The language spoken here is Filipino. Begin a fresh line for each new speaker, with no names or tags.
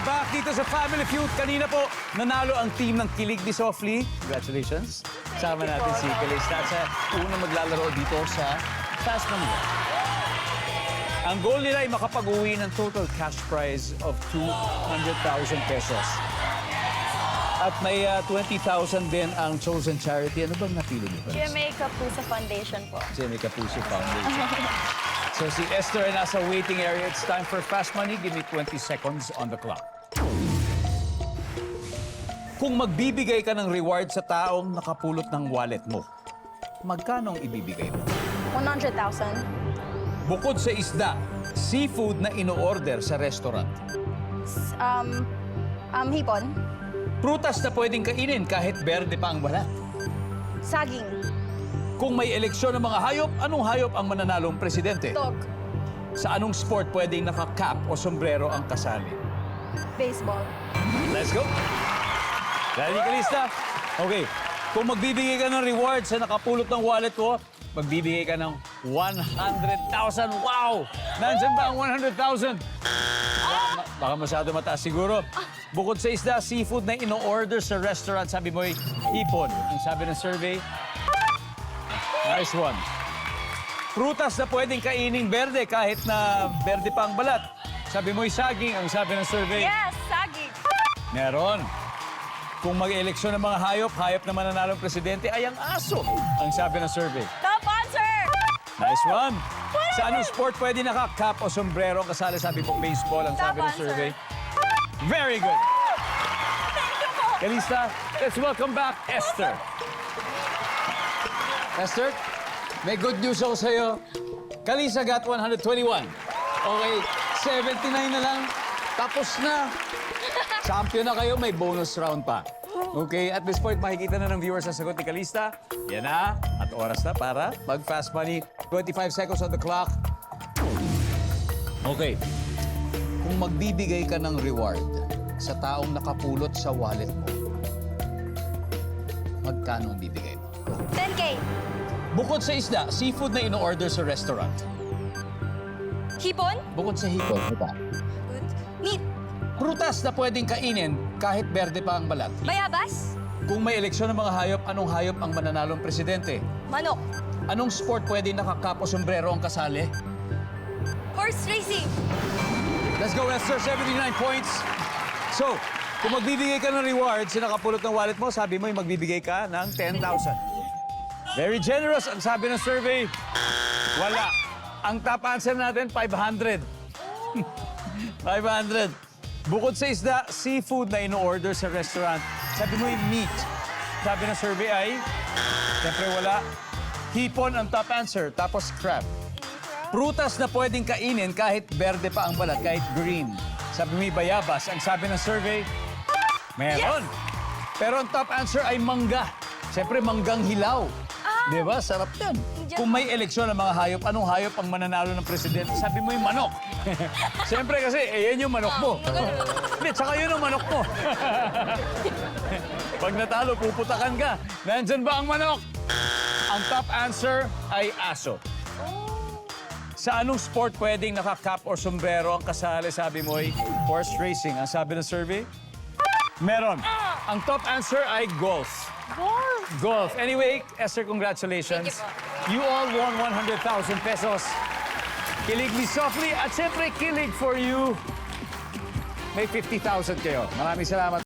back dito sa Family Feud. Kanina po, nanalo ang team ng Kilig ni Softly. Congratulations. Sama natin si Calista at sa unang maglalaro dito sa Fast Money. Ang goal nila ay makapag-uwi ng total cash prize of 200,000 pesos. At may 20,000 din ang chosen charity. Ano bang napili niyo?
GMA Kapuso Foundation po.
Jimmy Kapuso Foundation. So si Esther ay nasa waiting area. It's time for Fast Money. Give me 20 seconds on the clock. Kung magbibigay ka ng reward sa taong nakapulot ng wallet mo, magkano ang ibibigay mo?
100,000.
Bukod sa isda, seafood na ino-order sa restaurant.
Hipon.
Prutas na pwedeng kainin kahit berde pa ang balat.
Saging.
Kung may eleksyon ng mga hayop, anong hayop ang mananalong presidente?
Dog.
Sa anong sport pwedeng naka-cap o sombrero ang kasali?
Baseball.
Let's go! Ready ka, Lista? Okay. Kung magbibigay ka ng reward sa nakapulot ng wallet ko, magbibigay ka ng 100,000. Wow! Nandiyan ba ang 100,000? Baka masyado mataas siguro. Bukod sa isda, seafood na ino-order sa restaurant, sabi mo ay hipon. Ang sabi ng survey, nice one. Prutas na pwedeng kainin berde kahit na berde pa ang balat. Sabi mo ay saging. Ang sabi ng survey,
Yes, saging.
meron. Kung mag-eleksyon ng mga hayop, hayop na mananalong presidente ay ang aso. Ang sabi ng survey.
Top answer!
Nice one. Sa anong sport pwede naka-cap o sombrero ang kasali? Sabi mo baseball. Ang sabi ng
Top answer.
survey. Very good.
Thank you po.
Kalista, let's welcome back Esther. Esther, may good news ako sa'yo. Kalisa got 121. Okay, 79 na lang. Tapos na. Champion na kayo, may bonus round pa. Okay, at this point, makikita na ng viewers ang sagot ni Kalista. Yan na, at oras na para mag-fast money. 25 seconds on the clock. Okay. Kung magbibigay ka ng reward sa taong nakapulot sa wallet mo, magkano ang bibigay mo?
10K.
Bukod sa isda, seafood na ino-order sa restaurant.
Hipon.
Bukod sa hipon, ano pa?
Good. Meat.
Prutas na pwedeng kainin kahit berde pa ang balat.
Bayabas.
Kung may eleksyon ng mga hayop, anong hayop ang mananalong presidente?
Manok.
Anong sport pwedeng nakakapo sombrero ang kasali?
Horse racing.
Let's go, Esther. 79 points. So, kung magbibigay ka ng reward sa nakapulot ng wallet mo, sabi mo, magbibigay ka ng 10,000. Very generous. Ang sabi ng survey, wala. Ang top answer natin, 500. 500. Bukod sa isda, seafood na ino-order sa restaurant. Sabi mo yung meat. Sabi ng survey ay, siyempre wala. Hipon ang top answer, tapos crab. Prutas na pwedeng kainin kahit berde pa ang balat, kahit green. Sabi mo yung bayabas. Ang sabi ng survey, meron. Pero ang top answer ay mangga. Siyempre, manggang hilaw. Di ba? Sarap yan. Kung may eleksyon ng mga hayop, anong hayop ang mananalo ng presidente? Sabi mo yung manok. Siyempre kasi, yan yung manok mo. Hindi, tsaka yun ang manok mo. Pag natalo, puputakan ka. Nandyan ba ang manok? Ang top answer ay aso. Sa anong sport pwedeng naka-cap or sombrero ang kasali? Sabi mo ay horse racing. Ang sabi ng survey? Meron. Ang top answer ay golf. Golf. Anyway, Esther, congratulations.
Thank
You all won 100,000 pesos. Kilig ni Softly at siyempre kilig for you. May 50,000 kayo. Maraming salamat.